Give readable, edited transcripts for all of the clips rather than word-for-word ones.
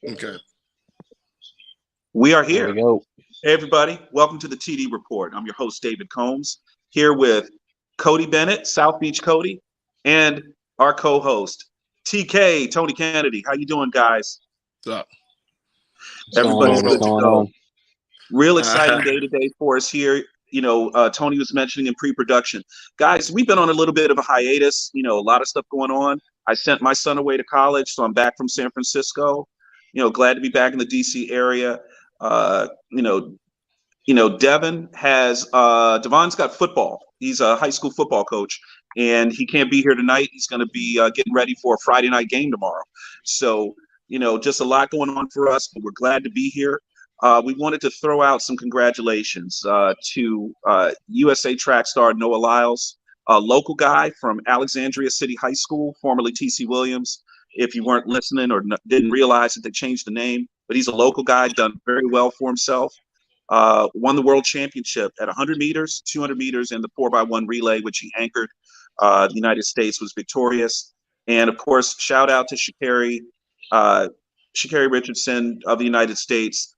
Okay. We are There we here. go. Hey, everybody. Welcome to the TD Report. I'm your host, David Combs, here with Cody Bennett, South Beach Cody, and our co-host, TK, Tony Kennedy. How you doing, guys? What's up? What's going Everybody's on? What's good to going go. on? Real exciting day today for us here. Tony was mentioning in pre-production. Guys, we've been on a little bit of a hiatus, a lot of stuff going on. I sent my son away to college, so I'm back from San Francisco. Glad to be back in the DC area. Uh, you know, Devon's got football. He's a high school football coach, and he can't be here tonight. He's going to be getting ready for a Friday night game tomorrow. So, just a lot going on for us, but we're glad to be here. We wanted to throw out some congratulations to USA track star Noah Lyles, a local guy from Alexandria City High School, formerly T.C. Williams. If you weren't listening or didn't realize that they changed the name, but he's a local guy, done very well for himself. Won the world championship at 100 meters, 200 meters, and the 4x1 relay, which he anchored. The United States was victorious. And of course, shout out to Sha'Carri Richardson of the United States.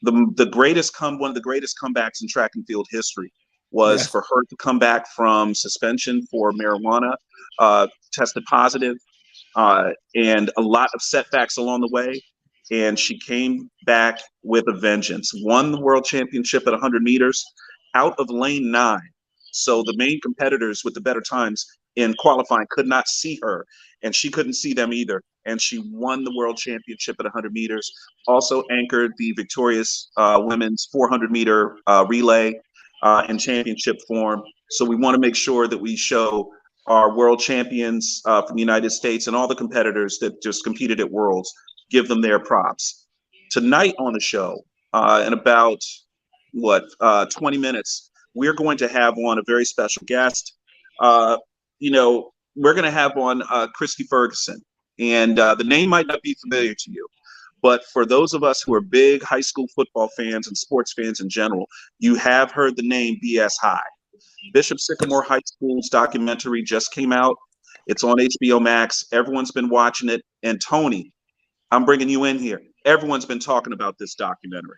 One of the greatest comebacks in track and field history was for her to come back from suspension for marijuana, tested positive, and a lot of setbacks along the way. And she came back with a vengeance, won the world championship at 100 meters out of lane 9. So the main competitors with the better times in qualifying could not see her, and she couldn't see them either. And she won the world championship at 100 meters, also anchored the victorious women's 400-meter relay in championship form. So we want to make sure that we show our world champions from the United States and all the competitors that just competed at Worlds, give them their props. Tonight on the show, in about 20 minutes, we're going to have on a very special guest. We're going to have on Kristi Ferguson, and the name might not be familiar to you, but for those of us who are big high school football fans and sports fans in general, you have heard the name BS High. Bishop Sycamore High School's documentary just came out. It's on HBO Max. Everyone's been watching it. And Tony, I'm bringing you in here. Everyone's been talking about this documentary.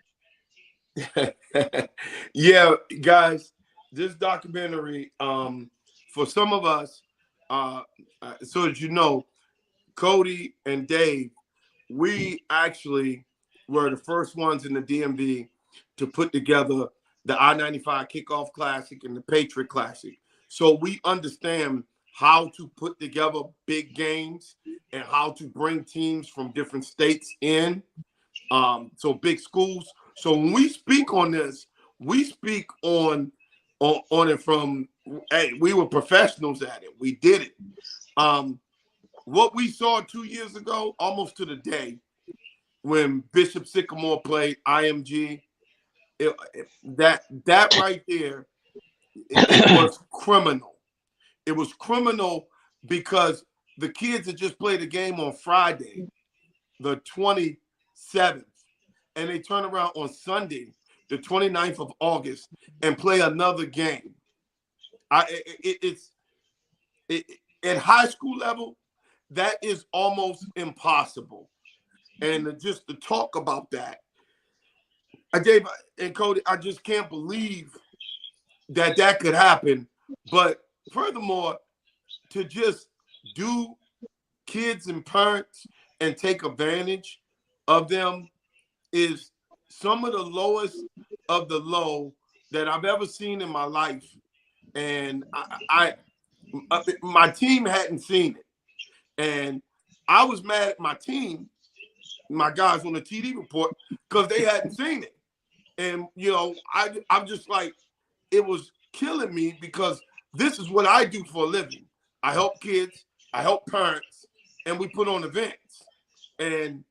Yeah, guys, this documentary, for some of us, so as you know, Cody and Dave, we actually were the first ones in the DMV to put together the I-95 Kickoff Classic and the Patriot Classic. So we understand how to put together big games and how to bring teams from different states in, so big schools. So when we speak on this, we speak on it from, hey, we were professionals at it. We did it. What we saw 2 years ago, almost to the day, when Bishop Sycamore played IMG, that right there, it was criminal. It was criminal because the kids had just played a game on Friday, the 27th, and they turn around on Sunday, the 29th of August, and play another game. It's at high school level, that is almost impossible. And just to talk about that, Dave and Cody, I just can't believe that could happen. But furthermore, to just do kids and parents and take advantage of them is some of the lowest of the low that I've ever seen in my life. And my team hadn't seen it. And I was mad at my team, my guys on the TD report, because they hadn't seen it. And, I'm just like, it was killing me because this is what I do for a living. I help kids, I help parents, and we put on events. And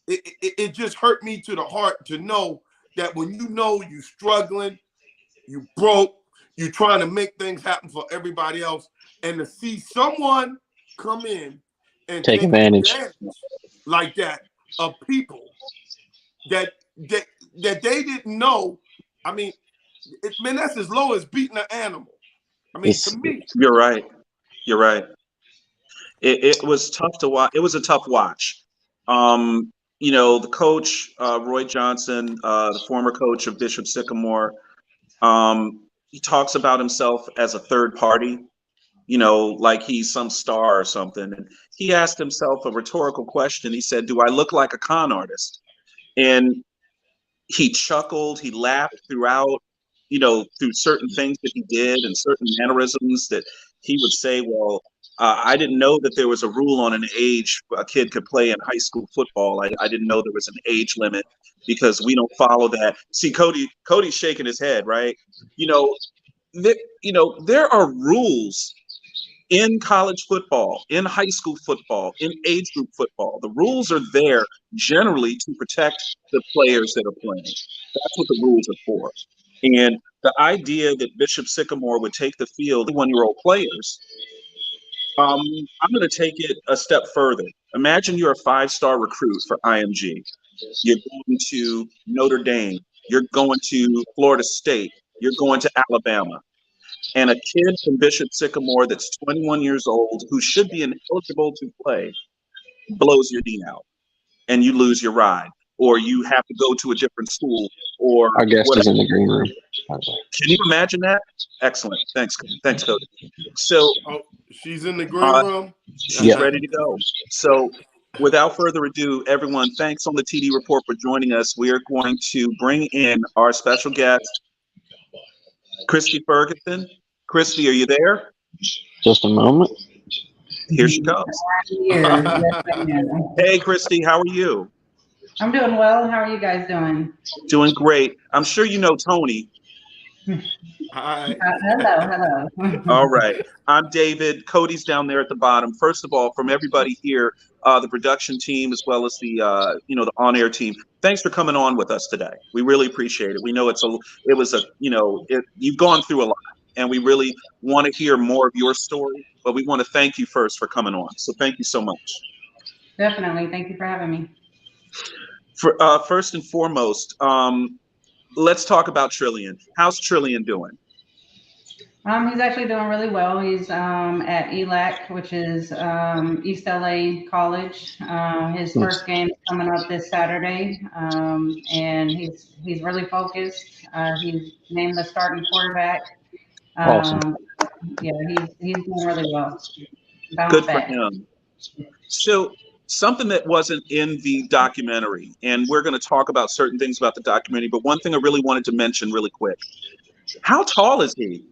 it just hurt me to the heart to know that when you know you're struggling, you broke, you're trying to make things happen for everybody else, and to see someone come in and Take advantage like that of people that they didn't know. I mean, that's as low as beating an animal. I mean, to me. You're right. It was tough to watch. It was a tough watch. the coach, Roy Johnson, the former coach of Bishop Sycamore, he talks about himself as a third party, like he's some star or something. And he asked himself a rhetorical question. He said, "Do I look like a con artist?" And he chuckled, he laughed throughout, through certain things that he did and certain mannerisms that he would say, well, I didn't know that there was a rule on an age a kid could play in high school football. I didn't know there was an age limit because we don't follow that. See, Cody's shaking his head, right? There are rules in college football, in high school football, in age group football. The rules are there generally to protect the players that are playing. That's what the rules are for. And the idea that Bishop Sycamore would take the field, 21-year-old players, I'm going to take it a step further. Imagine you're a 5-star recruit for IMG. You're going to Notre Dame. You're going to Florida State. You're going to Alabama. And a kid from Bishop Sycamore that's 21 years old who should be ineligible to play blows your knee out and you lose your ride, or you have to go to a different school, or our guest whatever. is in the green room. Can you imagine that? Excellent. Thanks, Cody. So she's in the green room. She's ready to go. So without further ado, everyone, thanks on the TD Report for joining us. We are going to bring in our special guest, Kristi Ferguson. Kristi, are you there? Just a moment. Here she comes. Hey, Kristi, how are you? I'm doing well. How are you guys doing? Doing great. I'm sure you know Tony. Hi. Hello. All right. I'm David. Cody's down there at the bottom. First of all, from everybody here, the production team as well as the the on-air team, thanks for coming on with us today. We really appreciate it. We know you've gone through a lot, and we really want to hear more of your story, but we want to thank you first for coming on. So thank you so much. Definitely. Thank you for having me. First and foremost, let's talk about Trillian. How's Trillian doing? He's actually doing really well. He's at ELAC, which is East LA College. His first game is coming up this Saturday, and he's really focused. He's named the starting quarterback. Awesome. Yeah, he's doing really well. Good for him. So something that wasn't in the documentary, and we're going to talk about certain things about the documentary, but one thing I really wanted to mention really quick. How tall is he?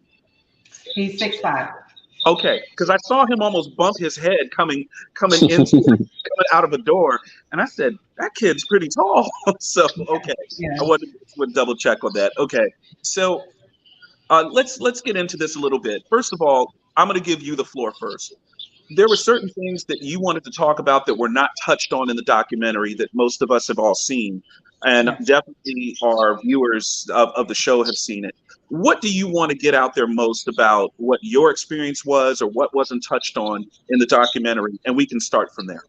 He's 6'5". Okay, because I saw him almost bump his head coming out of a door, and I said, that kid's pretty tall. So, okay, yeah. I would double check on that. Okay, so let's get into this a little bit. First of all, I'm going to give you the floor first. There were certain things that you wanted to talk about that were not touched on in the documentary that most of us have all seen, and definitely our viewers of the show have seen it. What do you want to get out there most about what your experience was or what wasn't touched on in the documentary? And we can start from there.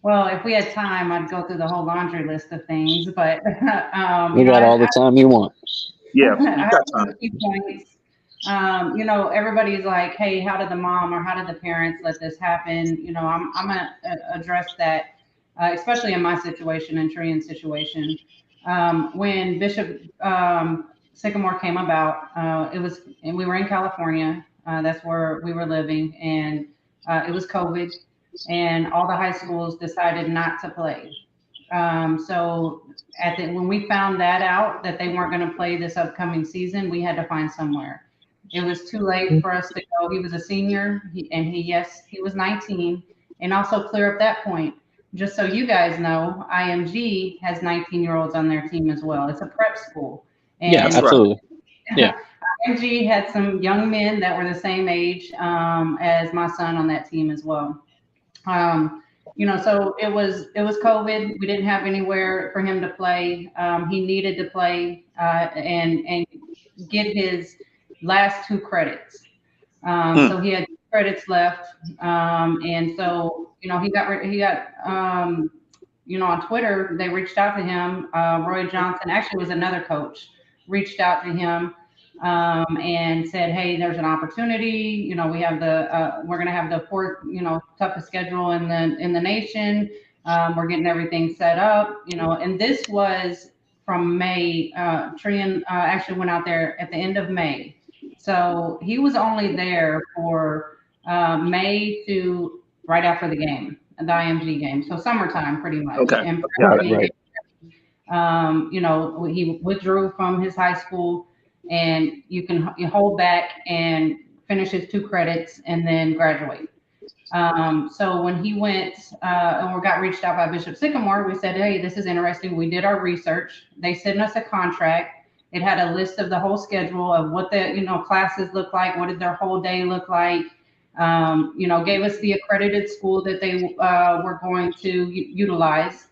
Well, if we had time, I'd go through the whole laundry list of things, but you got all the time you want. Yeah, I have some key points. Everybody's like, hey, how did the mom or how did the parents let this happen? I'm going to address that, especially in my situation and Trillian's situation. When Bishop Sycamore came about, and we were in California. That's where we were living, and it was COVID, and all the high schools decided not to play. So when we found that out that they weren't going to play this upcoming season, we had to find somewhere. It was too late for us to go. He was a senior, he was 19. And also clear up that point, just so you guys know, IMG has 19-year-olds on their team as well. It's a prep school. And yeah, absolutely. Yeah. IMG had some young men that were the same age as my son on that team as well. So it was COVID. We didn't have anywhere for him to play. He needed to play and get his last 2 credits. So he had 2 credits left. And so, he got on Twitter, they reached out to him. Roy Johnson actually was another coach, reached out to him and said, hey, there's an opportunity. We have we're going to have the 4th, toughest schedule in the nation. We're getting everything set up, you know, and this was from May. Trian actually went out there at the end of May. So he was only there for May to right after the game, the IMG game. So summertime pretty much. Okay. And Got it. Right. you know, he withdrew from his high school, and you hold back and finish his 2 credits and then graduate. So when he went and we got reached out by Bishop Sycamore, we said, hey, this is interesting. We did our research. They sent us a contract. It had a list of the whole schedule of what the, you know, classes look like, what did their whole day look like. You know, gave us the accredited school that they were going to utilize.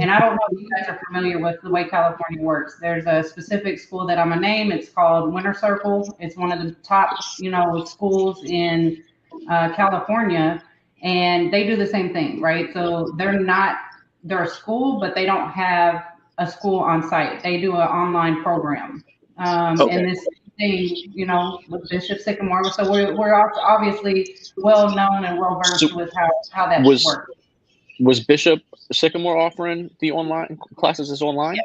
And I don't know if you guys are familiar with the way California works. There's a specific school that I'm gonna name. It's called Winter Circle. It's one of the top, you know, schools in California, and they do the same thing, right? So they're a school, but they don't have a school on site. They do an online program. Okay. And this thing, you know, with Bishop Sycamore. So we're obviously well known and well versed with how that works. Was Bishop Sycamore offering the online classes as online? Yes.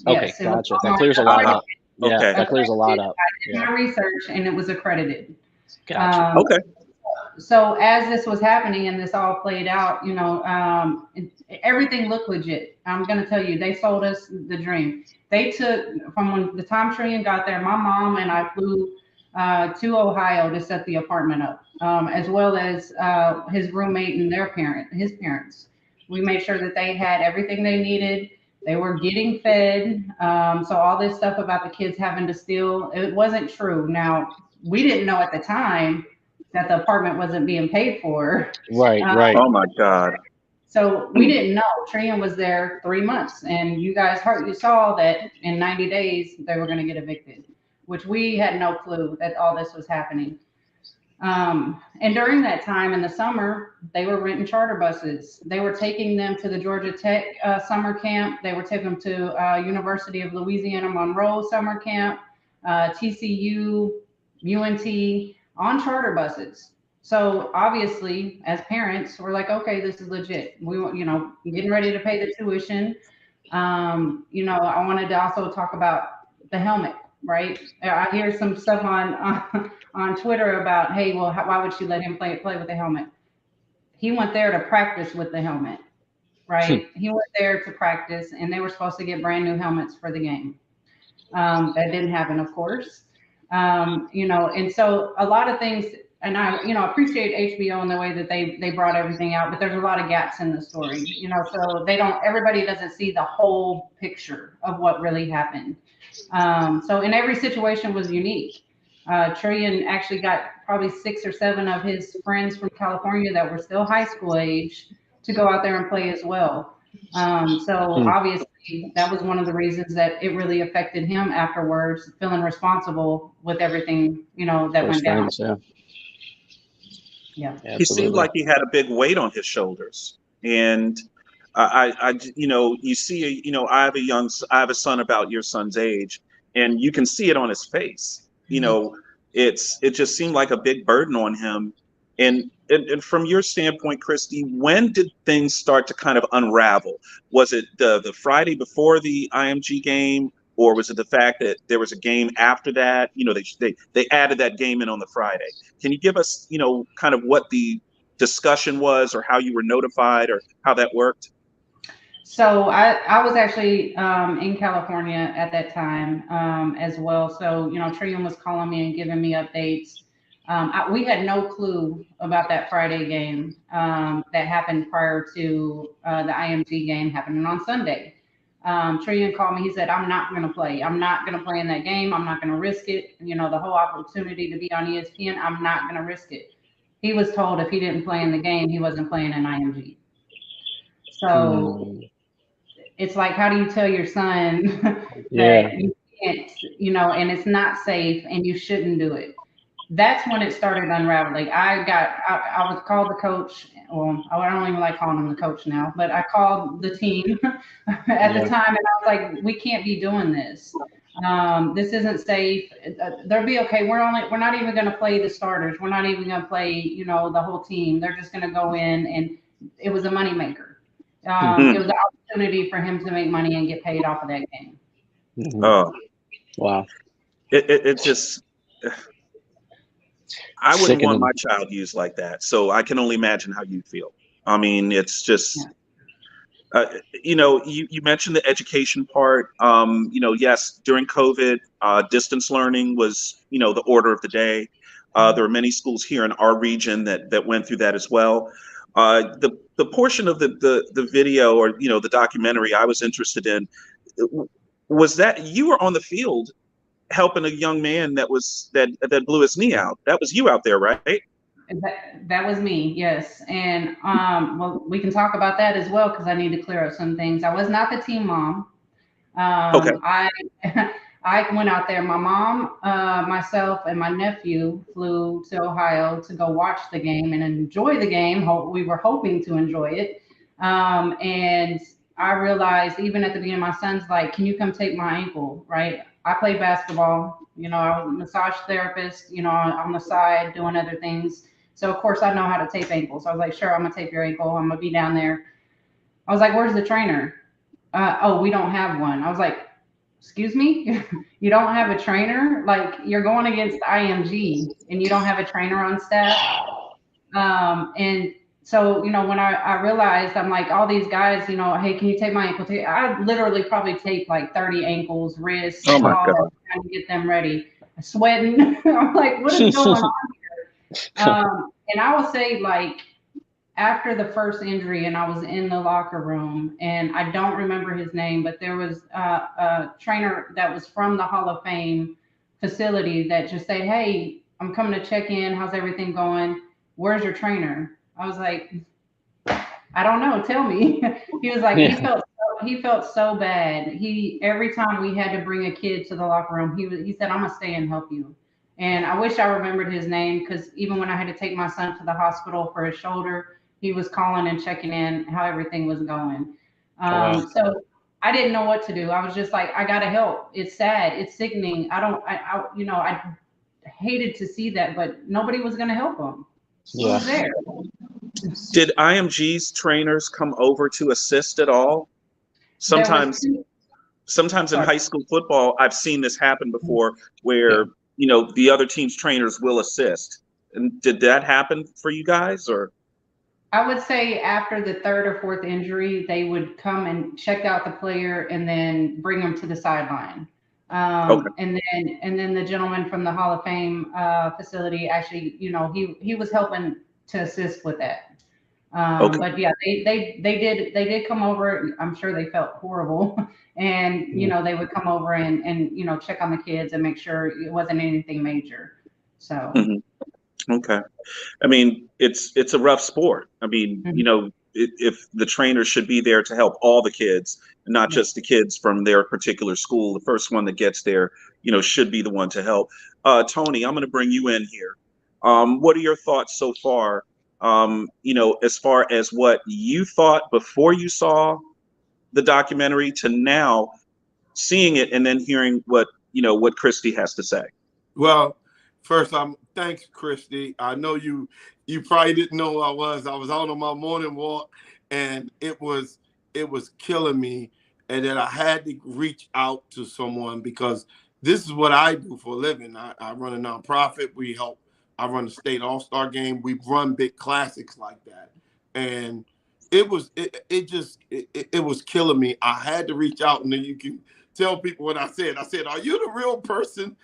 Okay, Yes, gotcha. That clears a lot up. Yeah, Okay. that clears a lot up. I did my research, and it was accredited. Gotcha. Okay. So as this was happening and this all played out, you know, everything looked legit. I'm going to tell you, they sold us the dream. They took, from when the time Trian got there, my mom and I flew to Ohio to set the apartment up, as well as his roommate and his parents. We made sure that they had everything they needed. They were getting fed. So all this stuff about the kids having to steal, it wasn't true. Now, we didn't know at the time that the apartment wasn't being paid for. Right. Oh my God. So we didn't know. Trian was there 3 months, and you saw that in 90 days they were going to get evicted, which we had no clue that all this was happening. And during that time in the summer, they were renting charter buses. They were taking them to the Georgia Tech summer camp. They were taking them to University of Louisiana Monroe summer camp, TCU, UNT, on charter buses. So obviously, as parents, we're like, okay, this is legit. We want, you know, getting ready to pay the tuition. You know, I wanted to also talk about the helmet, right? I hear some stuff on Twitter about, hey, well, why would you let him play with the helmet? He went there to practice with the helmet, right? He went there to practice, and they were supposed to get brand new helmets for the game. That didn't happen, of course. You know, and so a lot of things, and I, you know, appreciate HBO and the way that they brought everything out, but there's a lot of gaps in the story, you know, so everybody doesn't see the whole picture of what really happened. So in every situation was unique. Trian actually got probably 6 or 7 of his friends from California that were still high school age to go out there and play as well. So obviously that was one of the reasons that it really affected him afterwards, feeling responsible with everything, you know, that went down. Yeah. He seemed like he had a big weight on his shoulders. And I you know, you see, you know, I have a son about your son's age, and you can see it on his face. You know, it just seemed like a big burden on him. And from your standpoint, Kristi, when did things start to kind of unravel? Was it the Friday before the IMG game, or was it the fact that there was a game after that? You know, they added that game in on the Friday. Can you give us, you know, kind of what the discussion was, or how you were notified, or how that worked? So I was actually in California at that time as well. So, you know, Trian was calling me and giving me updates. We had no clue about that Friday game that happened prior to the IMG game happening on Sunday. Trian called me. He said, I'm not going to play. I'm not going to play in that game. I'm not going to risk it. You know, the whole opportunity to be on ESPN, I'm not going to risk it. He was told if he didn't play in the game, he wasn't playing in IMG. So it's like, how do you tell your son that you can't, you know, and it's not safe and you shouldn't do it? That's when it started unraveling. I was called the coach. Well, I don't even like calling him the coach now, but I called the team at the time, and I was like, we can't be doing this. This isn't safe. They'll be okay. We're not even going to play the starters. We're not even going to play, you know, the whole team. They're just going to go in, and it was a moneymaker. It was an opportunity for him to make money and get paid off of that game. Oh, Wow. it just, I wouldn't want Sickening. my child used like that. So I can only imagine how you feel. I mean, it's just, you mentioned the education part. Yes, during COVID, distance learning was, the order of the day. There are many schools here in our region that went through that as well. The portion of the video, or the documentary I was interested in, was that you were on the field helping a young man that blew his knee out. That was you out there, right? That was me, yes. And well, we can talk about that as well because I need to clear up some things. I was not the team mom. Okay. I I went out there. My mom, myself, and my nephew flew to Ohio to go watch the game and enjoy the game. We were hoping to enjoy it. And I realized even at the beginning, my son's like, "Can you come take my ankle?" Right? I played basketball. I was a massage therapist. On the side doing other things. So of course I know how to tape ankles. So I was like, "Sure, I'm gonna tape your ankle. I'm gonna be down there." I was like, "Where's the trainer?" Oh, we don't have one. I was like, "Excuse me, you don't have a trainer? Like you're going against IMG and you don't have a trainer on staff?" And so, when I realized, I'm like, all these guys, "Hey, can you tape my ankle?" I literally probably taped like 30 ankles, wrists, Oh my all God. that, trying to get them ready. Sweating. I'm like, what is going on here? And I will say, like, after the first injury, and I was in the locker room, and I don't remember his name, but there was a trainer that was from the Hall of Fame facility that just said, "Hey, I'm coming to check in. How's everything going? Where's your trainer?" I was like, "I don't know. Tell me." He was like, Yeah. he felt so bad. Every time we had to bring a kid to the locker room, he said, "I'm gonna stay and help you." And I wish I remembered his name because even when I had to take my son to the hospital for his shoulder, he was calling and checking in how everything was going. Wow. So I didn't know what to do. I was just like, I gotta help. It's sad. It's sickening. I hated to see that, but nobody was gonna help him. Who Yeah. was there? Did IMG's trainers come over to assist at all? There was Sometimes, two. sometimes in Sorry. high school football, I've seen this happen before, where the other team's trainers will assist. And did that happen for you guys, or? I would say after the third or fourth injury, they would come and check out the player and then bring them to the sideline. Okay. And then the gentleman from the Hall of Fame facility actually, he was helping to assist with that. Okay. But yeah, they did come over. I'm sure they felt horrible, and they would come over and check on the kids and make sure it wasn't anything major. So. Mhm. Okay. I mean, it's a rough sport. I mean, Mhm. if the trainer should be there to help all the kids, not just the kids from their particular school, the first one that gets there, should be the one to help. Tony, I'm going to bring you in here. What are your thoughts so far? As far as what you thought before you saw the documentary to now seeing it and then hearing what Kristi has to say. Well, first, thanks, Kristi. I know you probably didn't know who I was. I was out on my morning walk, and it was killing me, and then I had to reach out to someone because this is what I do for a living. I run a nonprofit. I run the state all-star game. We run big classics like that, and it was killing me. I had to reach out, and then you can tell people what I said. I said, "Are you the real person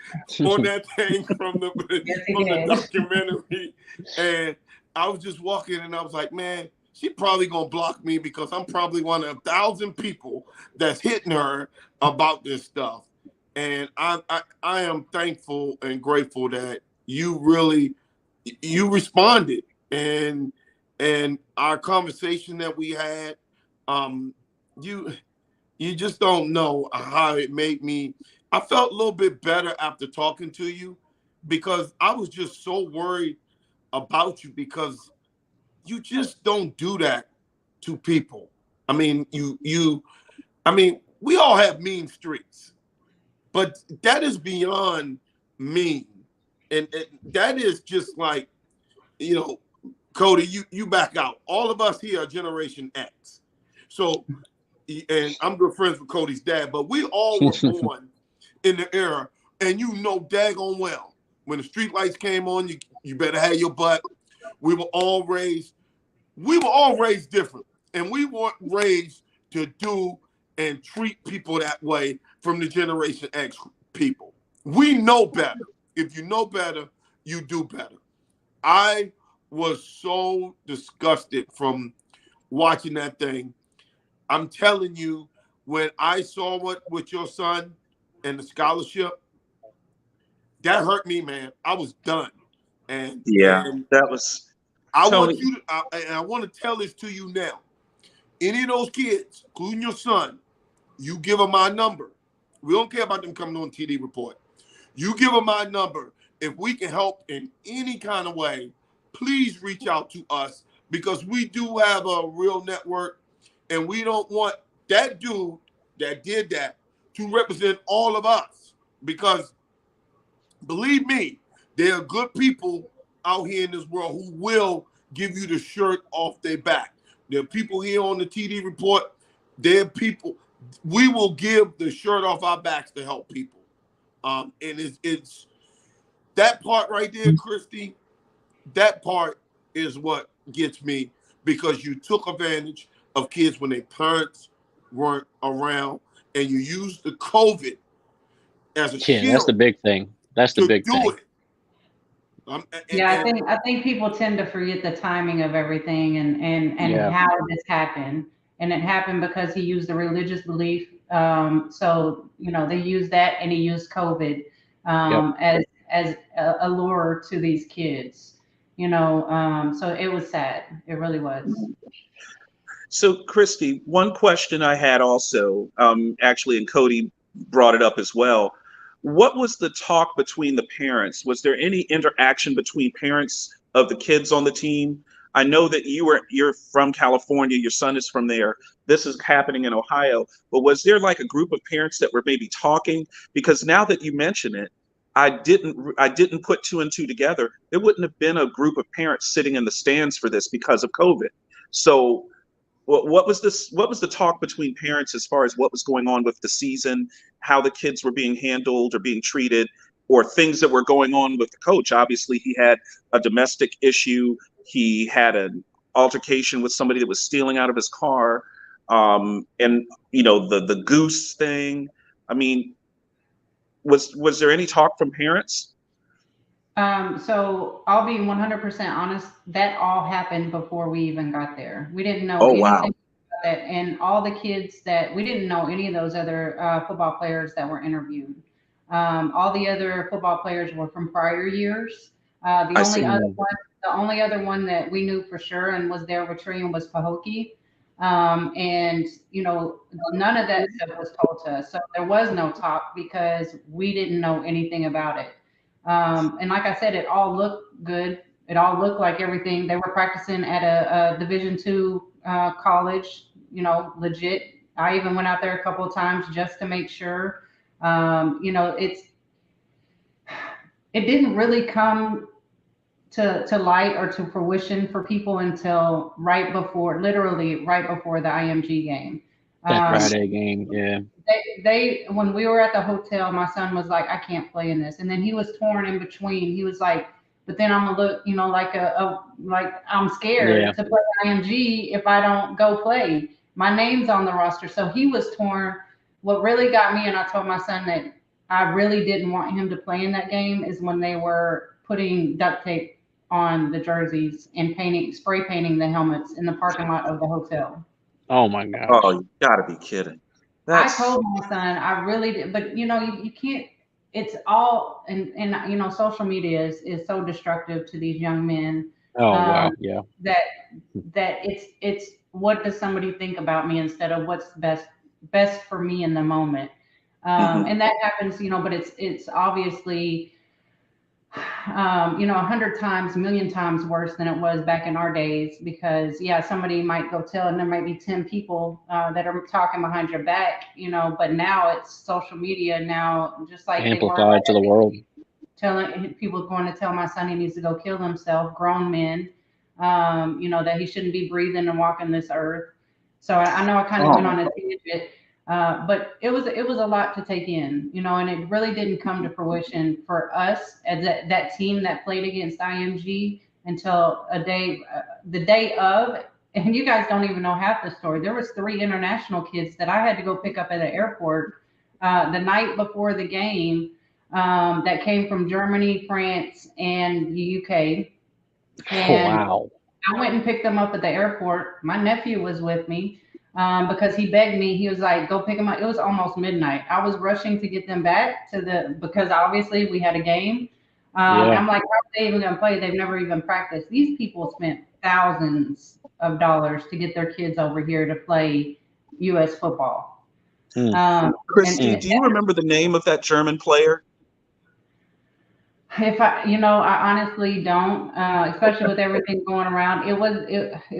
on that thing from the Yes, he did. documentary?" And I was just walking, and I was like, "Man, she probably gonna block me because I'm probably one of 1,000 people that's hitting her about this stuff." And I am thankful and grateful that you responded, and our conversation that we had, you just don't know how it made me. I felt a little bit better after talking to you because I was just so worried about you because you just don't do that to people. I mean, we all have mean streaks, but that is beyond mean. And that is just like, Cody, you back out. All of us here are Generation X. So, and I'm good friends with Cody's dad, but we all were born in the era, and you know daggone well, when the street lights came on, you better have your butt. We were all raised different, and we weren't raised to do and treat people that way from the Generation X people. We know better. If you know better, you do better. I was so disgusted from watching that thing. I'm telling you, when I saw what with your son and the scholarship, that hurt me, man. I was done. And Yeah, that was I want Tony. you to, and I want to tell this to you now. Any of those kids, including your son, you give them my number. We don't care about them coming on TD report. You give them my number. If we can help in any kind of way, please reach out to us, because we do have a real network, and we don't want that dude that did that to represent all of us. Because believe me, there are good people out here in this world who will give you the shirt off their back. There are people here on the TD report. There are people. We will give the shirt off our backs to help people. And it's that part right there, Kristi. That part is what gets me, because you took advantage of kids when their parents weren't around, and you used the COVID as a shield. That's the big thing. That's the big thing. I think people tend to forget the timing of everything and how this happened. And it happened because he used the religious belief. So they used that, and he used COVID as a lure to these kids. So it was sad. It really was. So, Kristi, one question I had also, actually, and Cody brought it up as well. What was the talk between the parents? Was there any interaction between parents of the kids on the team? I know that you're from California, your son is from there. This is happening in Ohio, but was there like a group of parents that were maybe talking? Because now that you mention it, I didn't put two and two together. There wouldn't have been a group of parents sitting in the stands for this because of COVID. So what was the talk between parents as far as what was going on with the season, how the kids were being handled or being treated, or things that were going on with the coach? Obviously, he had a domestic issue. He had an altercation with somebody that was stealing out of his car. And the goose thing. I mean, was there any talk from parents? So I'll be 100% honest. That all happened before we even got there. We didn't know anything about that, and all the kids that we didn't know any of those other football players that were interviewed. All the other football players were from prior years. The only other one that we knew for sure and was there with Tree was Pahokee. And none of that stuff was told to us. So there was no talk because we didn't know anything about it. And like I said, it all looked good. It all looked like everything. They were practicing at a Division II college, legit. I even went out there a couple of times just to make sure. It didn't really come to light or to fruition for people until literally right before the IMG game. That Friday game, yeah. They when we were at the hotel, my son was like, I can't play in this. And then he was torn in between. He was like, but then I'm gonna look, like I'm scared to play IMG if I don't go play. My name's on the roster. So he was torn. What really got me, and I told my son that I really didn't want him to play in that game, is when they were putting duct tape on the jerseys and spray painting the helmets in the parking lot of the hotel. Oh my gosh. Oh, you gotta be kidding. I told my son, I really did, but you can't, it's all, and social media is so destructive to these young men. Oh, wow. Yeah. That it's what does somebody think about me instead of what's best for me in the moment. And that happens, but it's obviously, 100 times, million times worse than it was back in our days, because somebody might go tell, and there might be 10 people that are talking behind your back, but now it's social media now, just like amplified to the world. Telling people going to tell my son he needs to go kill himself, grown men, that he shouldn't be breathing and walking this earth. So I know I kind of went on a tangent, but it was a lot to take in, and it really didn't come to fruition for us as that team that played against IMG until the day of. And you guys don't even know half the story. There was 3 international kids that I had to go pick up at the airport the night before the game that came from Germany, France, and the UK. And Wow. I went and picked them up at the airport. My nephew was with me because he begged me. He was like, "Go pick them up." It was almost midnight. I was rushing to get them back because obviously we had a game. Yeah. I'm like, "How are they even gonna play? They've never even practiced." These people spent thousands of dollars to get their kids over here to play U.S. football. Kristi, do you remember the name of that German player? If I honestly don't, especially with everything going around. It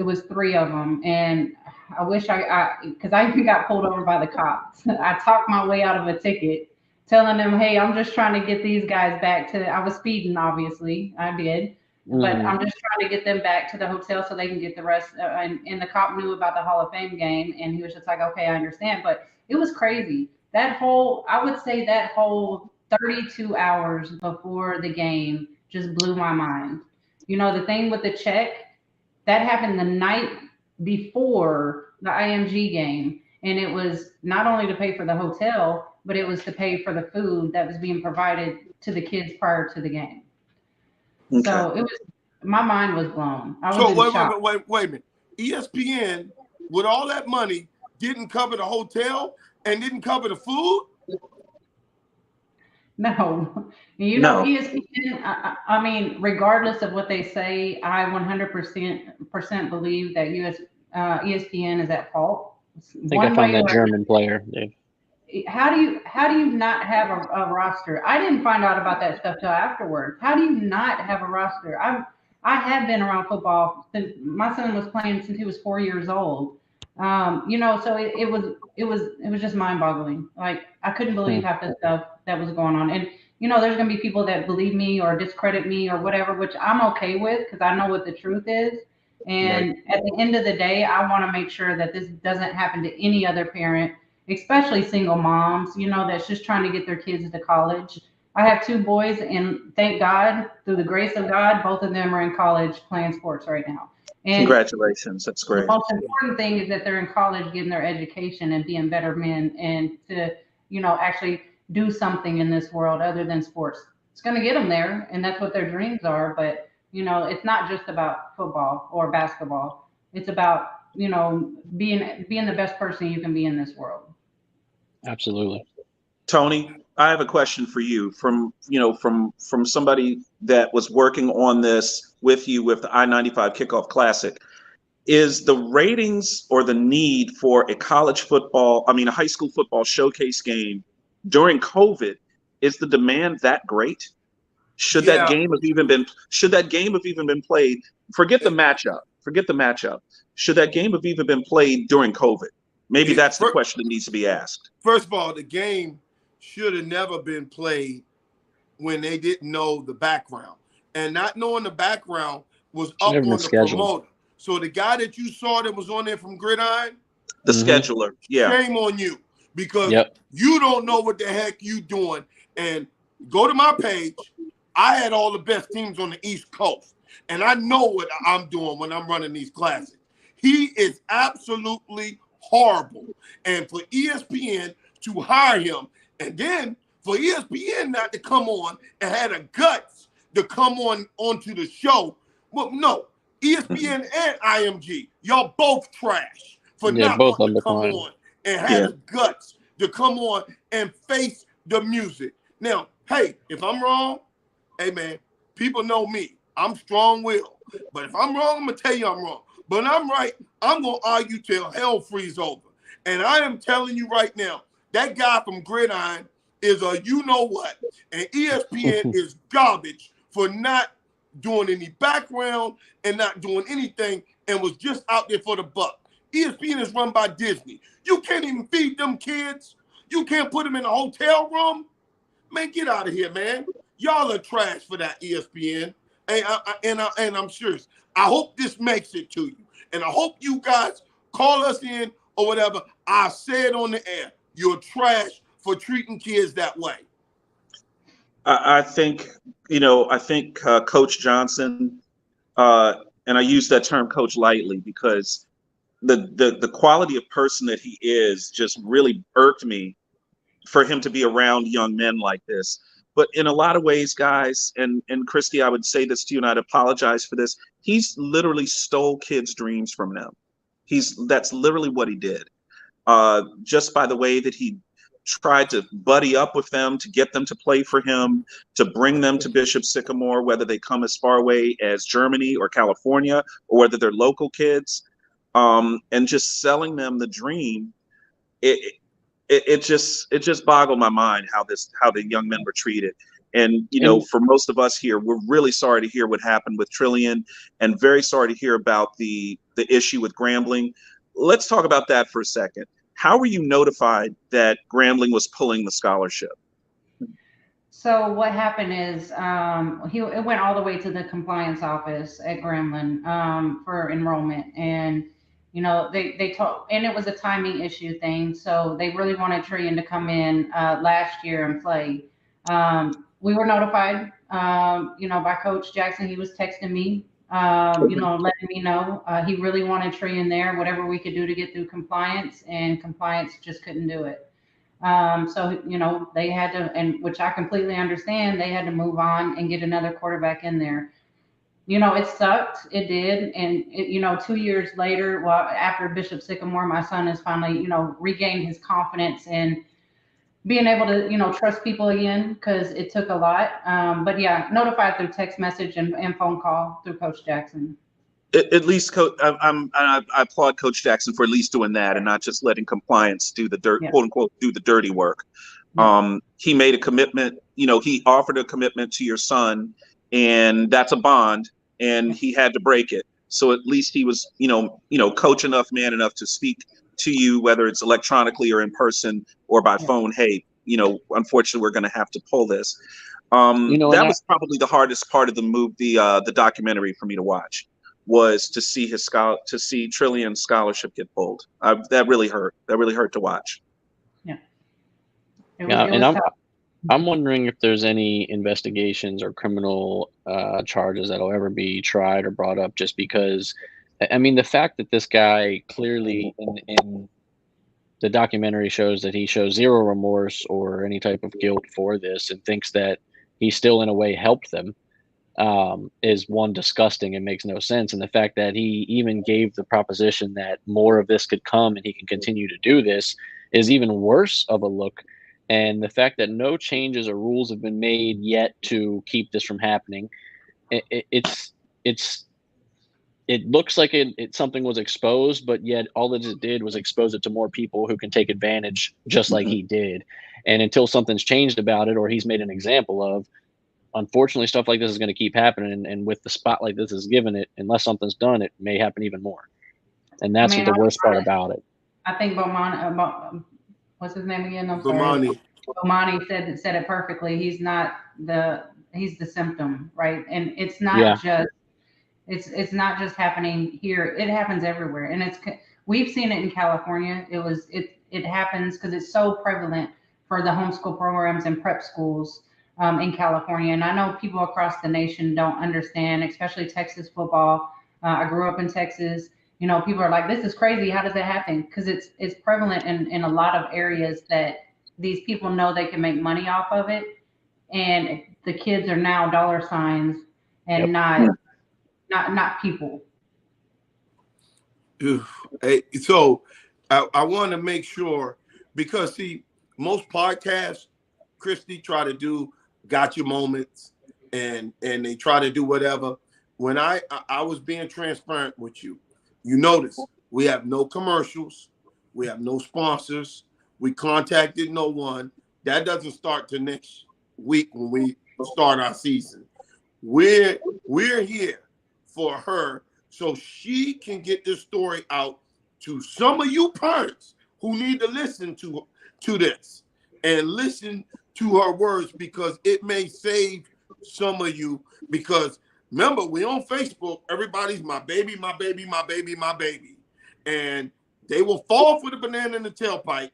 was 3 of them, and I wish because I even got pulled over by the cops. I talked my way out of a ticket, telling them, "Hey, I'm just trying to get these guys back to." I was speeding, obviously, I did, but I'm just trying to get them back to the hotel so they can get the rest. And the cop knew about the Hall of Fame game, and he was just like, "Okay, I understand," but it was crazy. I would say that whole 32 hours before the game just blew my mind. The thing with the check, that happened the night before the IMG game. And it was not only to pay for the hotel, but it was to pay for the food that was being provided to the kids prior to the game. Okay. So my mind was blown. I was in shock. Wait a minute. ESPN, with all that money, didn't cover the hotel and didn't cover the food? No. No. ESPN, I mean, regardless of what they say, I 100% believe that ESPN is at fault. I think I found that German player, Dave. How do you not have a roster? I didn't find out about that stuff till afterwards. How do you not have a roster? I have been around football since my son was playing since he was 4 years old. So it was just mind-boggling. Like, I couldn't believe half the stuff that was going on. And there's gonna be people that believe me or discredit me or whatever, which I'm okay with because I know what the truth is. And at the end of the day, I want to make sure that this doesn't happen to any other parent, especially single moms, that's just trying to get their kids to college. I have 2 boys, and thank God, through the grace of God, both of them are in college playing sports right now. And congratulations, that's great. The most important thing is that they're in college getting their education and being better men and to, actually do something in this world other than sports. It's going to get them there, and that's what their dreams are. But, it's not just about football or basketball. It's about, being the best person you can be in this world. Absolutely. Tony, I have a question for you from somebody that was working on this with you with the I-95 Kickoff Classic. Is the ratings or the need for a high school football showcase game during COVID, is the demand that great? Should that game have even been played? Forget the matchup. Should that game have even been played during COVID? Maybe that's the question that needs to be asked. First of all, the game should have never been played when they didn't know the background. And not knowing the background was up on the promoter. So the guy that you saw that was on there from Gridiron, the scheduler, shame on you, because you don't know what the heck you doing. And go to my page. I had all the best teams on the East Coast, and I know what I'm doing when I'm running these classes. He is absolutely horrible. And for ESPN to hire him, and then for ESPN not to come on and had the guts to come onto the show. Well, no, ESPN and IMG, y'all both trash for not wanting to come on and have the guts to come on and face the music. Now, hey, if I'm wrong, hey man, people know me. I'm strong-willed. But if I'm wrong, I'm gonna tell you I'm wrong. But I'm right, I'm gonna argue till hell freezes over. And I am telling you right now, that guy from Gridiron is a you-know-what. And ESPN is garbage for not doing any background and not doing anything and was just out there for the buck. ESPN is run by Disney. You can't even feed them kids. You can't put them in a hotel room. Man, get out of here, man. Y'all are trash for that, ESPN. And I'm serious. I hope this makes it to you. And I hope you guys call us in or whatever. I say it on the air. You're trash for treating kids that way. I think, Coach Johnson, and I use that term coach lightly because the quality of person that he is just really irked me for him to be around young men like this. But in a lot of ways, guys, and Kristi, I would say this to you, and I'd apologize for this. He's literally stole kids' dreams from them. That's literally what he did. Just by the way that he tried to buddy up with them, to get them to play for him, to bring them to Bishop Sycamore, whether they come as far away as Germany or California, or whether they're local kids, and just selling them the dream. It just boggled my mind how the young men were treated. And for most of us here, we're really sorry to hear what happened with Trillian, and very sorry to hear about the issue with Grambling. Let's talk about that for a second. How were you notified that Grambling was pulling the scholarship? So what happened is it went all the way to the compliance office at Grambling for enrollment, and they told, and it was a timing issue thing. So they really wanted Trillian to come in last year and play. We were notified, by Coach Jackson. He was texting me, letting me know he really wanted Trillian there, whatever we could do to get through compliance, and compliance just couldn't do it. So they had to, and which I completely understand, they had to move on and get another quarterback in there. It sucked. It did. And 2 years later, well, after Bishop Sycamore, my son has finally, regained his confidence in being able to, trust people again, because it took a lot. But yeah, notified through text message and phone call through Coach Jackson. At least, I applaud Coach Jackson for at least doing that and not just letting compliance do the dirt, quote unquote, do the dirty work. Yeah. He made a commitment. He offered a commitment to your son, and that's a bond, and he had to break it. So at least he was, coach enough, man enough to speak to you, whether it's electronically or in person or by phone. Hey, unfortunately, we're going to have to pull this. That was probably the hardest part of the documentary for me to watch, was to see Trillian's scholarship get pulled. That really hurt. That really hurt to watch. Yeah. I'm wondering if there's any investigations or criminal charges that'll ever be tried or brought up, just because, I mean, the fact that this guy clearly in the documentary shows that he shows zero remorse or any type of guilt for this, and thinks that he still in a way helped them, is one, disgusting and makes no sense. And the fact that he even gave the proposition that more of this could come and he can continue to do this is even worse of a look. And the fact that no changes or rules have been made yet to keep this from happening, it looks like something was exposed, but yet all that it did was expose it to more people who can take advantage, just like he did. And until something's changed about it, or he's made an example of, unfortunately, stuff like this is going to keep happening. And with the spotlight this is given it, unless something's done, it may happen even more. And that's the worst part about it. I think what's his name again? Bomani said it perfectly. He's the symptom, right? And it's not just it's not just happening here. It happens everywhere, and we've seen it in California. It happens because it's so prevalent for the homeschool programs and prep schools in California. And I know people across the nation don't understand, especially Texas football. I grew up in Texas. People are like, this is crazy. How does that happen? Because it's prevalent in a lot of areas that these people know they can make money off of it. And the kids are now dollar signs and not people. So I want to make sure, because see, most podcasts, Kristi, try to do gotcha moments and they try to do whatever. When I was being transparent with you, you notice we have no commercials, we have no sponsors, we contacted no one. That doesn't start till next week when we start our season. We're here for her so she can get this story out to some of you parents who need to listen to this and listen to her words, because it may save some of you. Because remember, we on Facebook, everybody's my baby, my baby, my baby, my baby. And They will fall for the banana in the tailpipe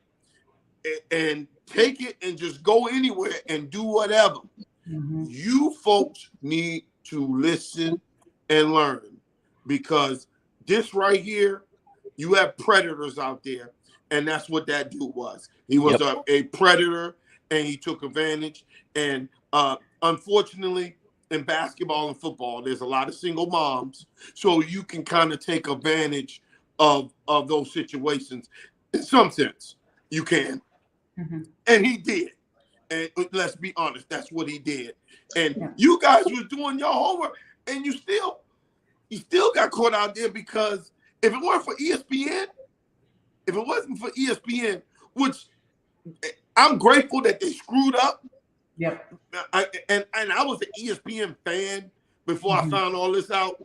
and take it and just go anywhere and do whatever. Mm-hmm. You folks need to listen and learn, because this right here, you have predators out there, and that's what that dude was. He was a predator, and he took advantage. And unfortunately, in basketball and football, there's a lot of single moms, so you can kind of take advantage of those situations. In some sense, you can. Mm-hmm. And he did. And let's be honest, that's what he did. And you guys was doing your homework, and you still got caught out there, because if it weren't for ESPN, if it wasn't for ESPN, which I'm grateful that they screwed up. Yep. And I was an ESPN fan before I found all this out.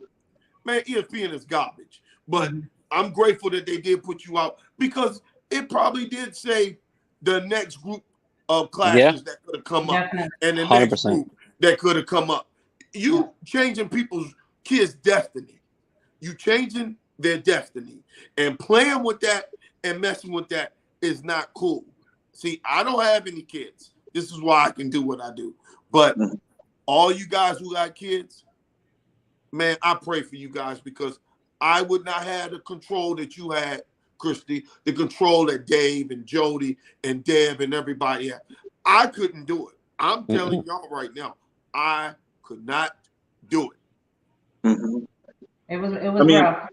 Man, ESPN is garbage. But I'm grateful that they did put you out, because it probably did save the next group of classes that could have come up, and the next 100%. group that could have come up. You changing people's kids' destiny. You changing their destiny, and playing with that and messing with that is not cool. See, I don't have any kids. This is why I can do what I do. But all you guys who got kids, man, I pray for you guys, because I would not have the control that you had, Kristi, the control that Dave and Jody and Deb and everybody had. I couldn't do it. I'm telling y'all right now, I could not do it. It was rough.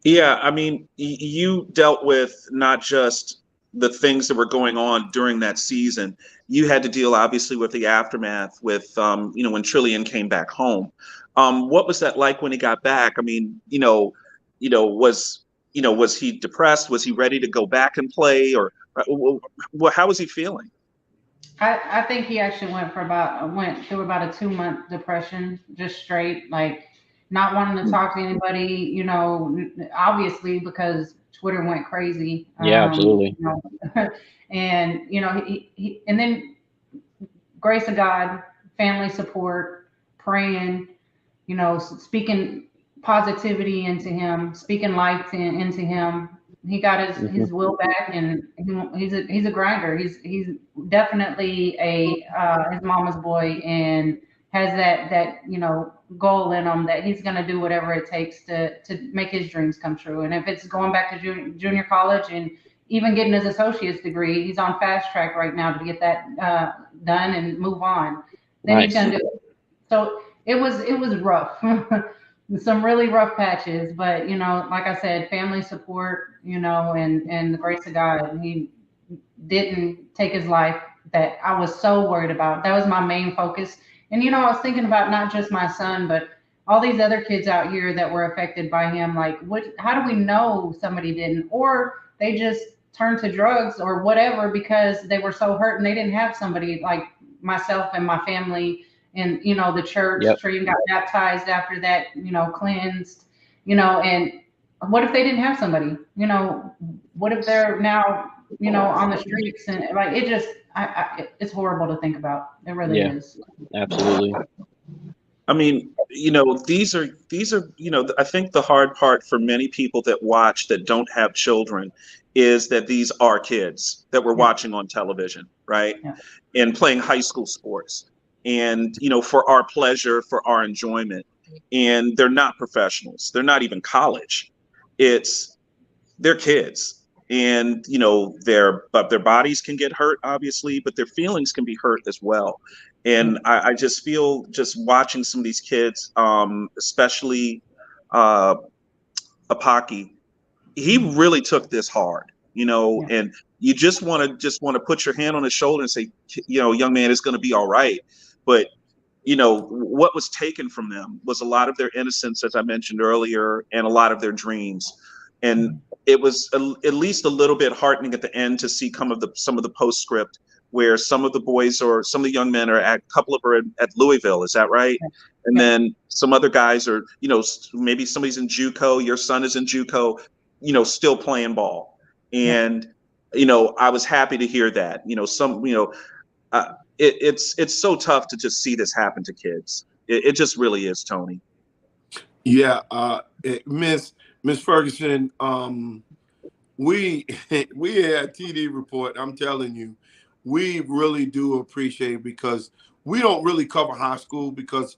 Yeah, I mean, you dealt with not just the things that were going on during that season. You had to deal, obviously, with the aftermath with, when Trillian came back home. What was that like when he got back? I mean, was he depressed? Was he ready to go back and play, or how was he feeling? I think he actually went through about a 2-month depression, just straight, like not wanting to talk to anybody, obviously because Twitter went crazy. Yeah, absolutely. And he and then grace of God, family support, praying, speaking positivity into him, speaking life into him. He got his will back, and he's a grinder. He's definitely his mama's boy, and has that goal in him that he's going to do whatever it takes to make his dreams come true. And if it's going back to junior college and even getting his associate's degree, he's on fast track right now to get that done and move on. Then he's going to do it. So it was rough. Some really rough patches, but like I said, family support, and the grace of God. He didn't take his life that I was so worried about. That was my main focus. And I was thinking about not just my son, but all these other kids out here that were affected by him. Like, how do we know somebody didn't, or they just turned to drugs or whatever because they were so hurt and they didn't have somebody like myself and my family. And, the church, Tree got baptized after that, cleansed, and what if they didn't have somebody, what if they're now, on the streets, and like, it just, it's horrible to think about. It really is. Absolutely. I mean, these are, I think the hard part for many people that watch that don't have children is that these are kids that we're watching on television, right? And playing high school sports. And, for our pleasure, for our enjoyment. And they're not professionals. They're not even college. They're kids. And, their bodies can get hurt, obviously, but their feelings can be hurt as well. And I just feel, just watching some of these kids, especially Apaki, he really took this hard, and you just want to put your hand on his shoulder and say, young man, it's going to be all right. But, what was taken from them was a lot of their innocence, as I mentioned earlier, and a lot of their dreams. And it was at least a little bit heartening at the end to see some of the postscript where some of the boys or some of the young men a couple of are at Louisville. Is that right? And then some other guys are, maybe somebody's in JUCO. Your son is in JUCO, still playing ball. And, I was happy to hear that, it's so tough to just see this happen to kids. It just really is, Tony. Yeah, Miss Ferguson, we we had TD Report. I'm telling you, we really do appreciate it because we don't really cover high school because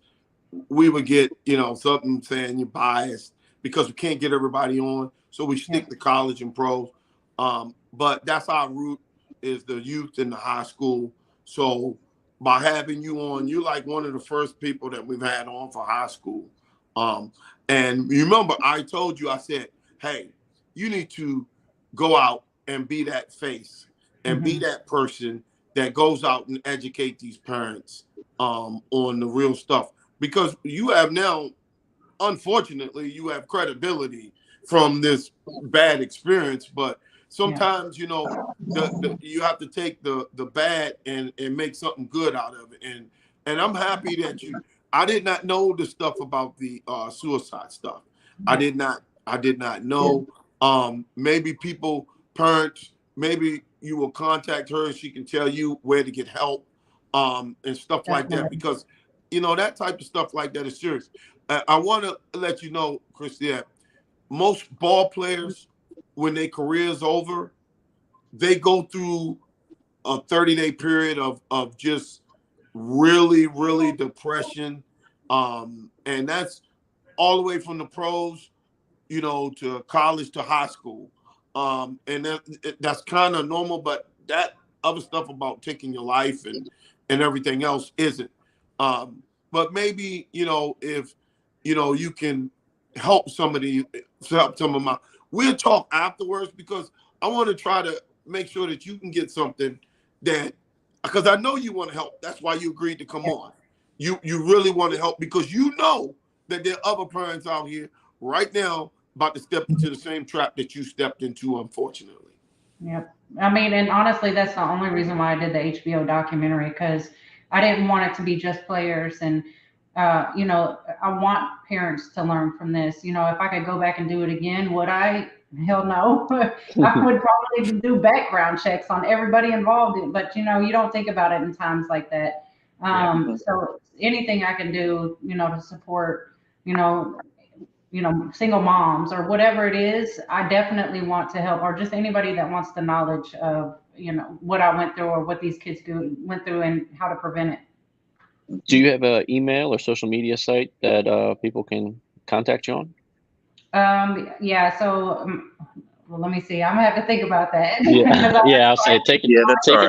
we would get, something saying you're biased because we can't get everybody on. So we stick to college and pros. But that's our route is the youth and the high school. So by having you on, you're like one of the first people that we've had on for high school. And remember, I told you, I said, hey, you need to go out and be that face and be that person that goes out and educate these parents on the real stuff. Because you have now, unfortunately, you have credibility from this bad experience, but sometimes, you have to take the bad and make something good out of it. And I'm happy that I did not know the stuff about the suicide stuff. I did not know. Maybe parents, maybe you will contact her and she can tell you where to get help and stuff like that, because that type of stuff like that is serious. I want to let you know, Kristi, that most ball players, when their career is over, they go through a 30-day period of just really, really depression. And that's all the way from the pros, to college to high school. And that's kind of normal, but that other stuff about taking your life and everything else isn't. But maybe, if, you can help some of my, we'll talk afterwards because I want to try to make sure that you can get something because I know you want to help. That's why you agreed to come on. You really want to help because that there are other parents out here right now about to step into the same trap that you stepped into, unfortunately. Yep. I mean, and honestly, that's the only reason why I did the HBO documentary, because I didn't want it to be just players. And, I want parents to learn from this. If I could go back and do it again, would I? Hell no. I would probably do background checks on everybody involved. But, you don't think about it in times like that. So anything I can do, to support, single moms or whatever it is, I definitely want to help, or just anybody that wants the knowledge of, what I went through or what these kids went through and how to prevent it. Do you have an email or social media site that people can contact you on? Yeah. So, well, let me see. I'm gonna have to think about that. Yeah. I'll say take your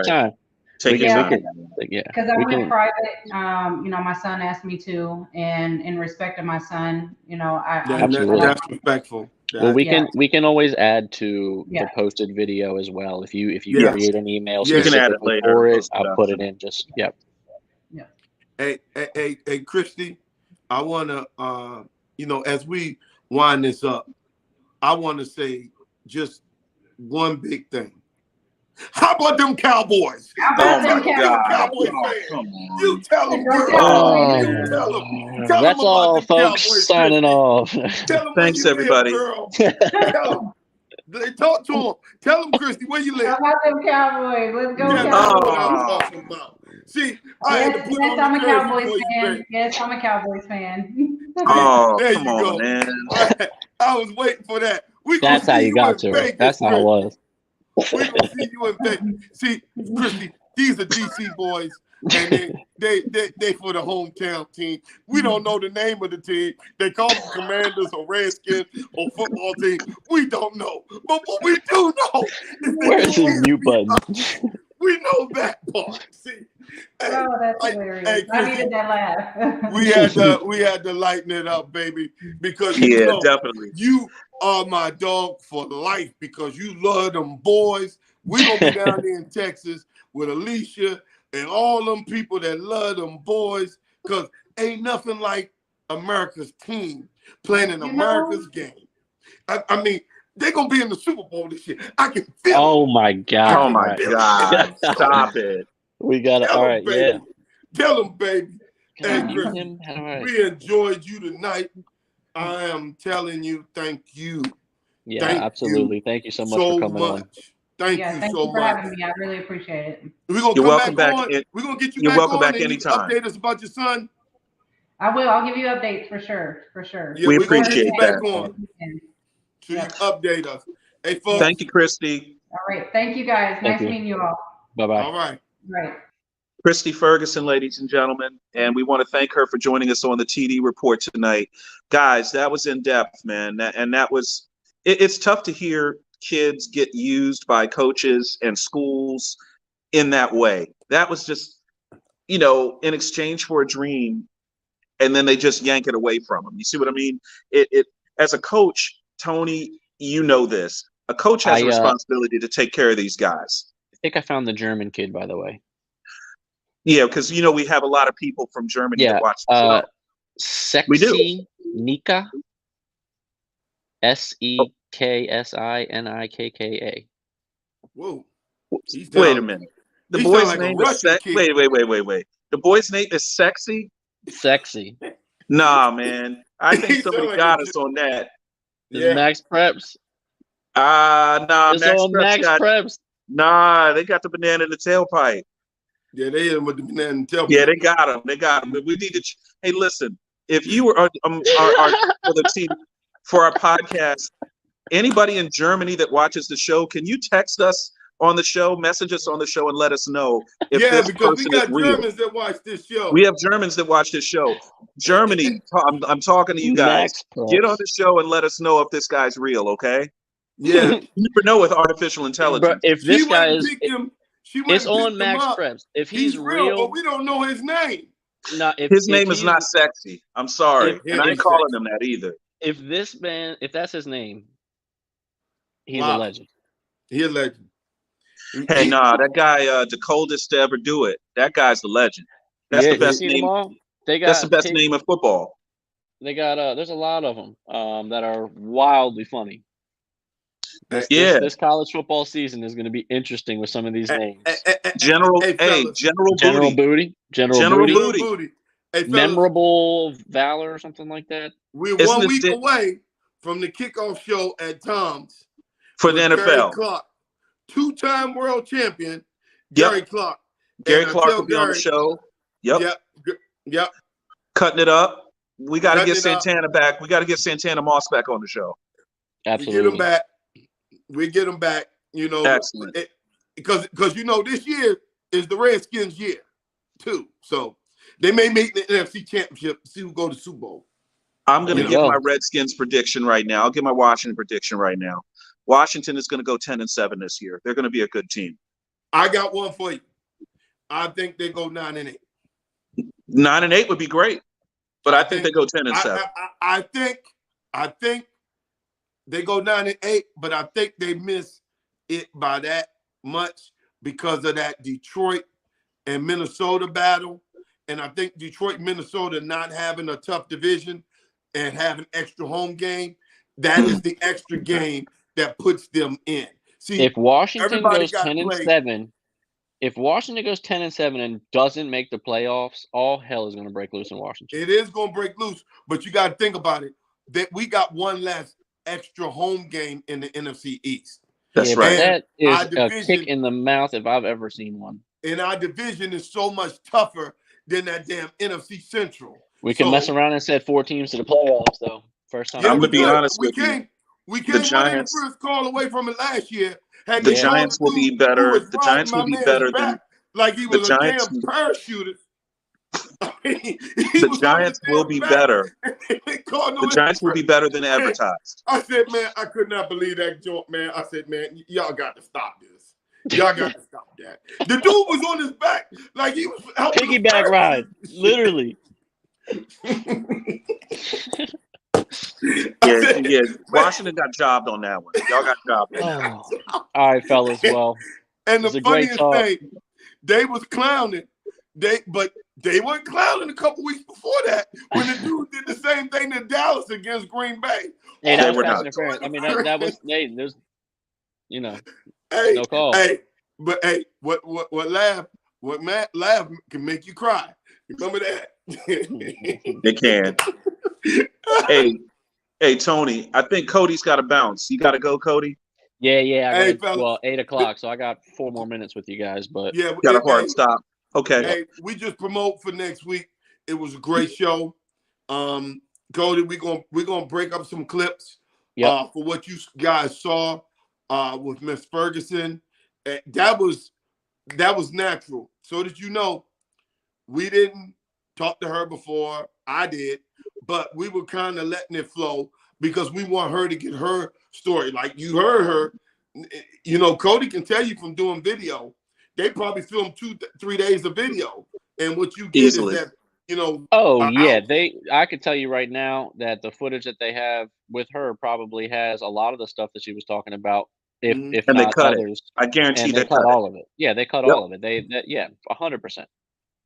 time. Take your time. Because I went private. My son asked me to, and in respect of my son, Absolutely. That's respectful. Well, we can always add to the posted video as well. If you create an email, you can add it later. I'll put it in. Just Hey, Kristi, I want to, as we wind this up, I want to say just one big thing. How about them Cowboys? Oh my God! Cowboys fan. You tell them, girl. You tell them. That's all, folks. Signing off. Tell them. Thanks, everybody. Girl. Tell them. Talk to them. Tell them, Kristi, where you live. How about them Cowboys? Let's go, Cowboys. Cowboys. What I'm talking about. See, yes, I'm a Cowboys fan. Yes, I'm a Cowboys fan. Oh, there come you on, go, man. I was waiting for that. That's how you got to it. That's how it was. We're gonna see you in Vegas. See, Kristi, these are DC boys, and they for the hometown team. We don't know the name of the team. They call them Commanders or Redskins or football team. We don't know, but what we do know is where's his mute button? We know that part. See, oh, that's hilarious. Kristi, I needed that laugh. we had to lighten it up, baby, because definitely you are my dog for life because you love them boys. We're going to be down there in Texas with Alicia and all them people that love them boys because ain't nothing like America's team playing in America's game. I mean, they're going to be in the Super Bowl this year. I can feel it. Oh, my God. Oh, my God. Stop it. We got it. All right, baby. Tell them, baby. Hey, Kristi, we enjoyed you tonight. I am telling you, thank you. Yeah, absolutely. Thank you so much for coming on. Thank you so for much. having me. I really appreciate it. We're gonna come back on. We're gonna get you You're back welcome on back and anytime. Update us about your son. I will. I'll give you updates for sure. Yeah, we appreciate that. Back on. So you update us. Hey, folks. Thank you, Kristi. All right. Thank you, guys. Nice meeting you all. Bye-bye. All right. Right. Kristi Ferguson, ladies and gentlemen, and we want to thank her for joining us on the TD Report tonight. Guys, that was in depth, man. It's tough to hear kids get used by coaches and schools in that way. That was just, in exchange for a dream, and then they just yank it away from them. You see what I mean? As a coach, Tony, you know this. A coach has a responsibility to take care of these guys. I think I found the German kid, by the way. Yeah, because we have a lot of people from Germany that watch the show. Sexy We do. Nika. Sekssinikka. Whoa. Wait a minute. The boy's name is sexy. Wait. The boy's name is sexy? Sexy. Nah, man. I think somebody got us on that. Yeah. Max Preps. Nah. Max Preps. Nah, they got the banana in the tailpipe. Yeah, they hit him with the banana in the tailpipe. Yeah, they got him. But we need to. Hey, listen. If you were for the team for our podcast, anybody in Germany that watches the show, can you text us on the show, message us on the show, and let us know if this because we person got is real. Germans that watch this show. We have Germans that watch this show. Germany, I'm talking to you guys. Get on the show and let us know if this guy's real, okay? Yeah. You never know with artificial intelligence. But if this guy is, it's on Max Preps. If he's real, but we don't know his name. His name is not sexy. I'm sorry. And I ain't calling him that either. If that's his name, he's a legend. He's a legend. Hey, that guy, the coldest to ever do it. That guy's the legend. That's the best name. That's the best name of football. They got there's a lot of them that are wildly funny. This college football season is going to be interesting with some of these names. General Booty. Hey, Memorable Valor or something like that. We're 1 week away from the kickoff show at Tom's for the NFL. Clark, two-time world champion Gary Clark. Gary Clark will be on the show. Yep. Cutting it up. We got to get Santana back. We got to get Santana Moss back on the show. Absolutely. We get him back. Excellent. Because this year is the Redskins' year too. So they may make the NFC Championship. See who go to Super Bowl. I'm going to give my Redskins prediction right now. I'll give my Washington prediction right now. Washington is going to go 10-7 this year. They're going to be a good team. I got one for you. I think they go 9-8. 9-8 would be great, but I think they go 10-7. I think they go 9-8, but I think they miss it by that much because of that Detroit and Minnesota battle. And I think Detroit and Minnesota not having a tough division and having extra home game, that is the extra game that puts them in. See, if Washington goes 10-7, and doesn't make the playoffs, all hell is going to break loose in Washington. It is going to break loose, but you got to think about it. That we got one less extra home game in the NFC East. That's right. That is a kick in the mouth if I've ever seen one. And our division is so much tougher than that damn NFC Central. We can mess around and set 4 teams to the playoffs, though. First time. I'm going to be honest with you. We came one first call away from it last year. The Giants will be better. The Giants will be better than like he was a damn parachuter. The Giants will be better. The Giants will be better than advertised. I said, man, I could not believe that joke, man. I said, man, y'all got to stop this. Y'all got to stop that. The dude was on his back like he was piggyback ride, literally. Yeah. Washington got jobbed on that one. Y'all got jobbed on that one. All right, fellas. Well, and the funniest thing, they was clowning. But they weren't clowning a couple weeks before that when the dude did the same thing in Dallas against Green Bay. Hey, that was pass interference. I mean, that was there's no call. Hey, but hey, what Matt laugh can make you cry. Remember that? It can. Hey, Tony, I think Cody's got to bounce. You got to go, Cody? Yeah. I got 8 o'clock, so I got 4 more minutes with you guys. But got a hard stop. Okay. Hey, we just promote for next week. It was a great show. Cody, we're gonna break up some clips for what you guys saw. with Miss Ferguson. That was natural. So that you know, we didn't talk to her before. I did, but we were kind of letting it flow because we want her to get her story. Like you heard her, you know, Cody can tell you from doing video, they probably filmed 2-3 days of video, and what you get Easily. is that, you know. Oh yeah, I could tell you right now that the footage that they have with her probably has a lot of the stuff that she was talking about, if and not they cut others. it. I guarantee And they they cut all of it. Yeah, they cut Yep. all of it. Yeah, 100%.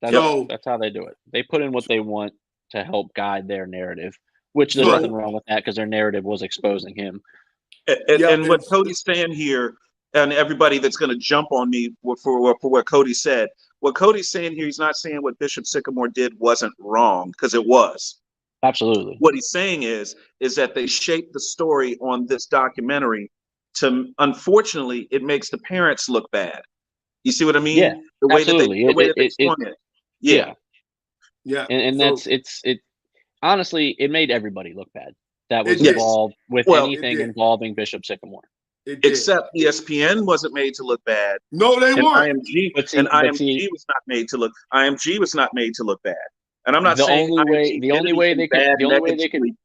So That's how they do it. They put in what they want to help guide their narrative, which there's So- nothing wrong with that because their narrative was exposing him. And what Cody's saying here, and everybody that's going to jump on me for what Cody said, what Cody's saying here, he's not saying what Bishop Sycamore did wasn't wrong, because it was. Absolutely. What he's saying is that they shaped the story on this documentary to, unfortunately, it makes the parents look bad. You see what I mean? Yeah, the way absolutely. that they swung it. Yeah. Yeah. And So- that's it. Honestly, it made everybody look bad that was It did. involved with Well, it anything did. involving Bishop Sycamore. It did. Except ESPN wasn't made to look bad. No, they And weren't. IMG But see- and but IMG see- was not made to look. IMG was not made to look bad. And I'm not The saying only way- IMG the did only way anything they could- bad the only way they could- negatively.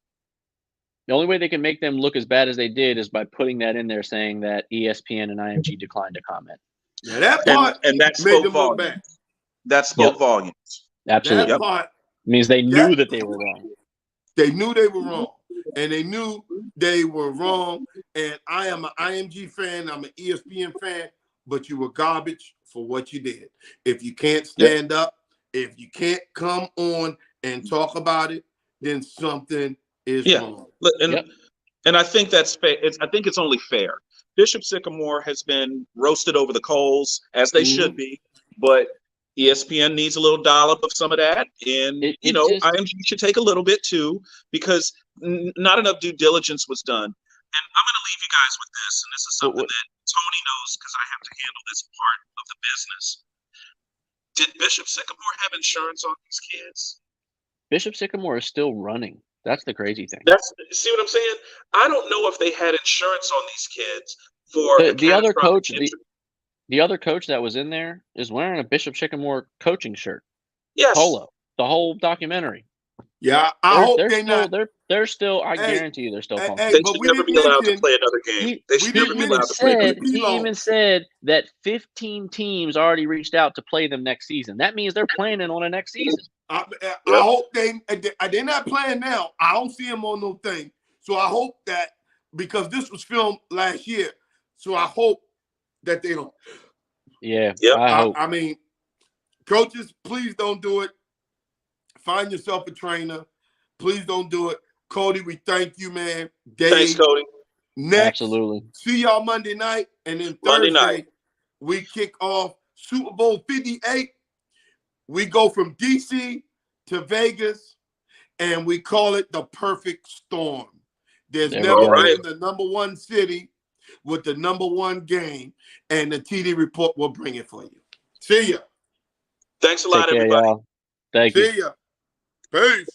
The only way they can make them look as bad as they did is by putting that in there, saying that ESPN and IMG declined to comment. Yeah, that part and that made spoke them look bad. volumes. That spoke Yep. volumes. Absolutely. That part, Means they knew Yeah. that they were wrong. they knew they were wrong. And they knew they were wrong. And I am an IMG fan. I'm an ESPN fan. But you were garbage for what you did. If you can't stand up, if you can't come on and talk about it, then something is wrong. And I think that's fair. I think it's only fair. Bishop Sycamore has been roasted over the coals, as they should be, but ESPN needs a little dollop of some of that, and IMG should take a little bit too, because not enough due diligence was done. And I'm going to leave you guys with this, and this is something that Tony knows because I have to handle this part of the business. Did Bishop Sycamore have insurance on these kids? Bishop Sycamore is still running. That's the crazy thing. See what I'm saying? I don't know if they had insurance on these kids for the other coach. The other coach that was in there is wearing a Bishop Sycamore coaching shirt. Yes. Polo. The whole documentary. Yeah, I hope they're they're still, not. They're still. I guarantee you, they're still. Hey, they but should we never be didn't allowed to mention- play another game. They should never be allowed to play another game. He even said that 15 teams already reached out to play them next season. That means they're planning on a next season. I hope they're not playing now. I don't see them on no thing. So I hope that, because this was filmed last year, so I hope that they don't. Yeah, I mean, coaches, please don't do it. Find yourself a trainer. Please don't do it. Cody, we thank you, man. Dave, Thanks, Cody. Next, absolutely. See y'all Monday night, and then Monday Thursday night. we kick off Super Bowl 58. We go from DC to Vegas, and we call it the perfect storm. There's There we never go. been the number one city with the number one game, and the TD Report will bring it for you. See ya. Thanks a lot, Take care, everybody. y'all. Thank you. See ya. Peace.